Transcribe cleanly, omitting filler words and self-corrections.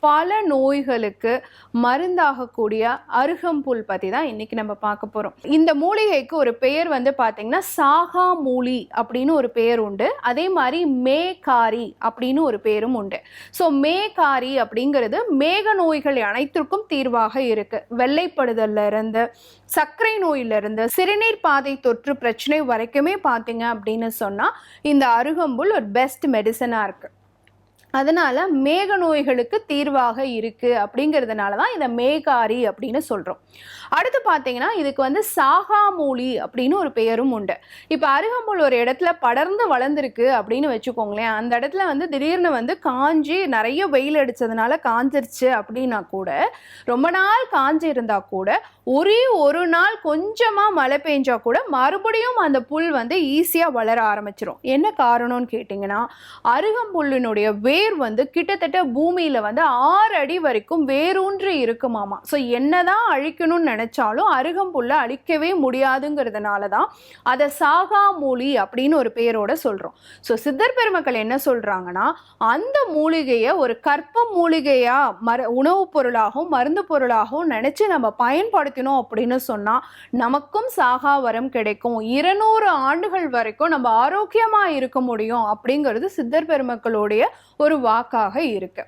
பல நோய்களுக்கு மருந்தாகக்கூடிய அருகம்புல் பற்றி தான் இன்னைக்கு நம்ம பார்க்க போகிறோம். இந்த மூலிகைக்கு ஒரு பெயர் வந்து பார்த்தீங்கன்னா சாகா மூலி அப்படின்னு ஒரு பெயர் உண்டு. அதே மாதிரி மேகாரி அப்படின்னு ஒரு பேரும் உண்டு. ஸோ மேகாரி அப்படிங்கிறது மேக நோய்கள் அனைத்திற்கும் தீர்வாக இருக்கு. வெள்ளைப்படுதல்ல இருந்து சர்க்கரை நோயிலிருந்து சிறுநீர் பாதை தொற்று பிரச்சனை வரைக்குமே பார்த்தீங்க அப்படின்னு சொன்னால் இந்த அருகம்புல் ஒரு பெஸ்ட் மெடிசனாக இருக்குது. அதனால மேக நோய்களுக்கு தீர்வாக இருக்கு அப்படிங்கிறதுனால தான் இதை மேகாரி அப்படின்னு சொல்றோம். அடுத்து பார்த்தீங்கன்னா இதுக்கு வந்து சாகாமூலி அப்படின்னு ஒரு பெயரும் உண்டு. இப்போ அருகம்புல் ஒரு இடத்துல படர்ந்து வளர்ந்துருக்கு அப்படின்னு வச்சுக்கோங்களேன். அந்த இடத்துல வந்து திடீர்னு வந்து காஞ்சி நிறைய வெயில் அடிச்சதுனால காஞ்சிருச்சு அப்படின்னா கூட, ரொம்ப நாள் காஞ்சி இருந்தா கூட ஒரே ஒரு நாள் கொஞ்சமா மழை பெஞ்சா கூட மறுபடியும் அந்த புல் வந்து ஈஸியா வளர ஆரம்பிச்சிடும். என்ன காரணம்னு கேட்டிங்கன்னா, அருகம்புல்லினுடைய வேர் வந்து கிட்டத்தட்ட பூமியில வந்து 6 அடி வரைக்கும் வேரூன்றி இருக்குமாமா. ஸோ என்னதான் அழிக்கணும்னு நினைச்சாலும் அருகம்புல்லை அழிக்கவே முடியாதுங்கிறதுனால தான் அதை சாகா மூலி அப்படின்னு ஒரு பெயரோட சொல்றோம். ஸோ சித்தர் பெருமக்கள் என்ன சொல்றாங்கன்னா, அந்த மூலிகையை ஒரு கற்ப மூலிகையா உணவுப் பொருளாகவும் மருந்து பொருளாகவும் நினைச்சு நம்ம பயன்படுத்தினோம் அப்படின்னு சொன்னா நமக்கும் சாகா வரம் கிடைக்கும். 200 ஆண்டுகள் வரைக்கும் நம்ம ஆரோக்கியமா இருக்க முடியும் அப்படிங்கிறது சித்தர் பெருமக்களுடைய ஒரு வாக்காக இருக்கு.